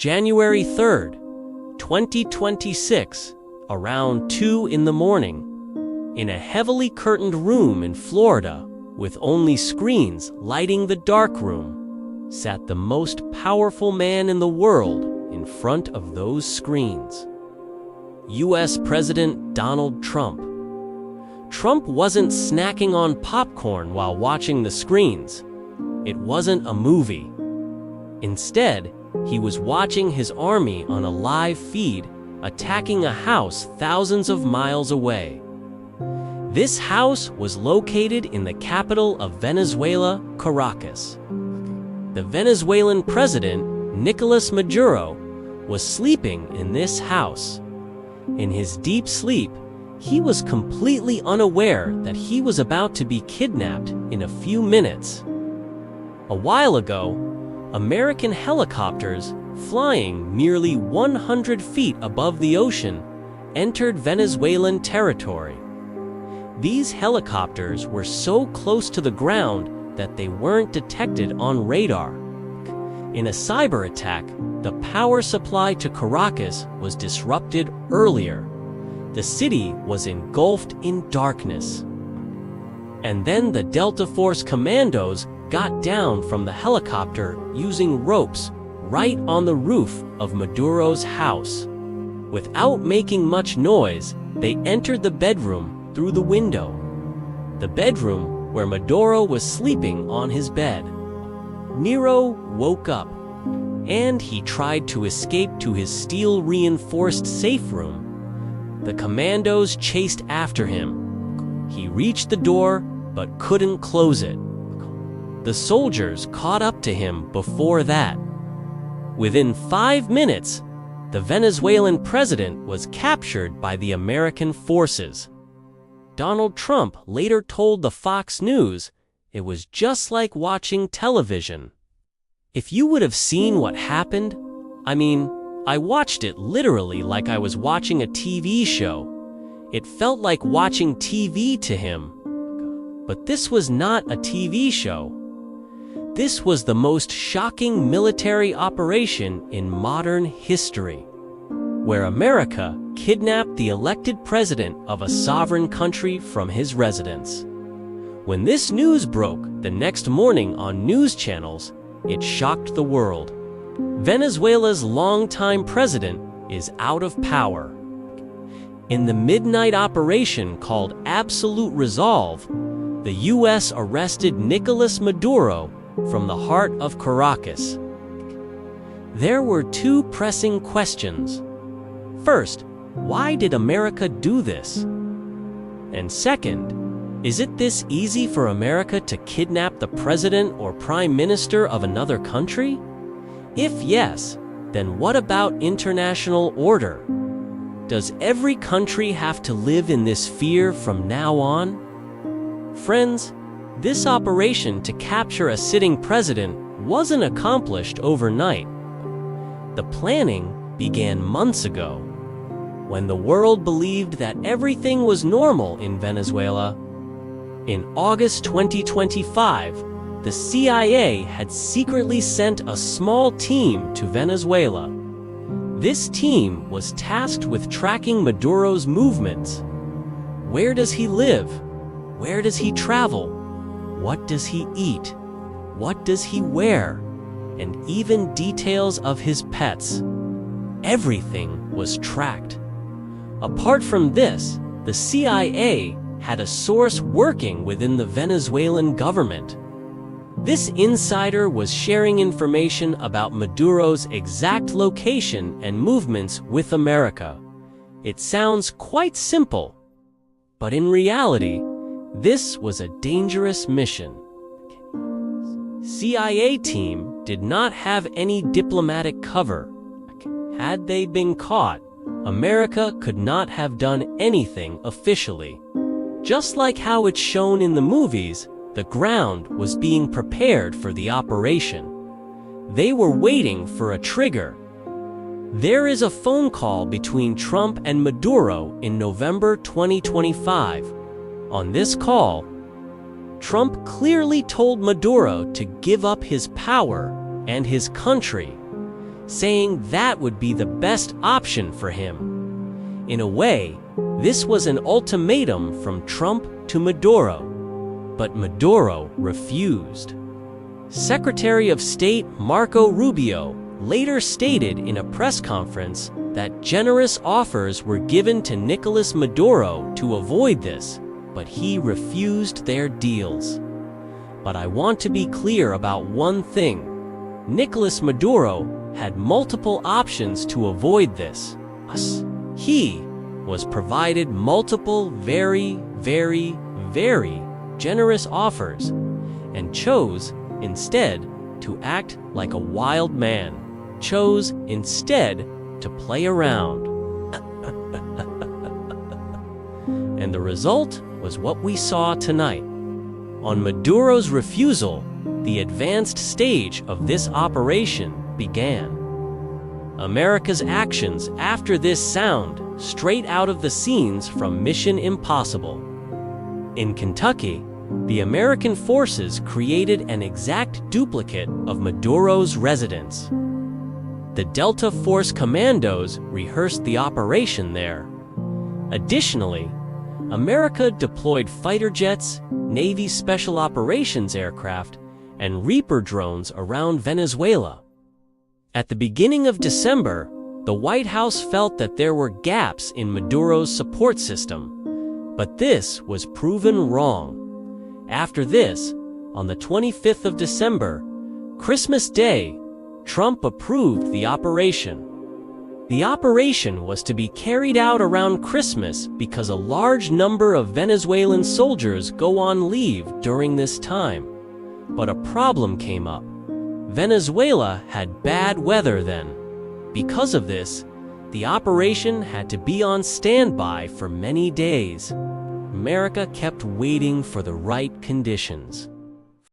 January 3rd, 2026, around 2 in the morning, in a heavily curtained room in Florida, with only screens lighting the dark room, sat the most powerful man in the world in front of those screens. U.S. President Donald Trump. Trump wasn't snacking on popcorn while watching the screens. It wasn't a movie. Instead, he was watching his army on a live feed, attacking a house thousands of miles away. This house was located in the capital of Venezuela, Caracas. The Venezuelan president, Nicolas Maduro, was sleeping in this house. In his deep sleep, he was completely unaware that he was about to be kidnapped in a few minutes. A while ago, American helicopters, flying merely 100 feet above the ocean, entered Venezuelan territory. These helicopters were so close to the ground that they weren't detected on radar. In a cyber attack, the power supply to Caracas was disrupted earlier. The city was engulfed in darkness. And then the Delta Force Commandos got down from the helicopter using ropes right on the roof of Maduro's house. Without making much noise, they entered the bedroom through the window. The bedroom where Maduro was sleeping on his bed. Nero woke up, and he tried to escape to his steel-reinforced safe room. The commandos chased after him. He reached the door, but couldn't close it. The soldiers caught up to him before that. Within 5 minutes, the Venezuelan president was captured by the American forces. Donald Trump later told the Fox News it was just like watching television. If you would have seen what happened, I watched it literally like I was watching a TV show. It felt like watching TV to him. But this was not a TV show. This was the most shocking military operation in modern history, where America kidnapped the elected president of a sovereign country from his residence. When this news broke the next morning on news channels, it shocked the world. Venezuela's longtime president is out of power. In the midnight operation called Absolute Resolve, the U.S. arrested Nicolas Maduro from the heart of Caracas. There were two pressing questions. First, why did America do this? And second, is it this easy for America to kidnap the president or prime minister of another country? If yes, then what about international order? Does every country have to live in this fear from now on? Friends, this operation to capture a sitting president wasn't accomplished overnight. The planning began months ago. When the world believed that everything was normal in Venezuela, in August 2025, the CIA had secretly sent a small team to Venezuela. This team was tasked with tracking Maduro's movements. Where does he live? Where does he travel? What does he eat? What does he wear? And even details of his pets. Everything was tracked. Apart from this, the CIA had a source working within the Venezuelan government. This insider was sharing information about Maduro's exact location and movements with America. It sounds quite simple, but in reality, this was a dangerous mission. CIA team did not have any diplomatic cover. Had they been caught, America could not have done anything officially. Just like how it's shown in the movies, the ground was being prepared for the operation. They were waiting for a trigger. There is a phone call between Trump and Maduro in November 2025. On this call, Trump clearly told Maduro to give up his power and his country. saying that would be the best option for him. In a way, this was an ultimatum from Trump to Maduro, but Maduro refused. Secretary of State Marco Rubio later stated in a press conference that generous offers were given to Nicolas Maduro to avoid this, but he refused their deals. But I want to be clear about one thing. Nicolas Maduro had multiple options to avoid this. He was provided multiple very generous offers and chose instead to act like a wild man, chose instead to play around. And the result was what we saw tonight. On Maduro's refusal, the advanced stage of this operation began. America's actions after this sound straight out of the scenes from Mission Impossible. In Kentucky, the American forces created an exact duplicate of Maduro's residence. The Delta Force Commandos rehearsed the operation there. Additionally, America deployed fighter jets, Navy Special Operations aircraft, and Reaper drones around Venezuela. At the beginning of December, the White House felt that there were gaps in Maduro's support system, but this was proven wrong. After this, on the 25th of December, Christmas Day, Trump approved the operation. The operation was to be carried out around Christmas because a large number of Venezuelan soldiers go on leave during this time. But a problem came up. Venezuela had bad weather then. Because of this, the operation had to be on standby for many days. America kept waiting for the right conditions.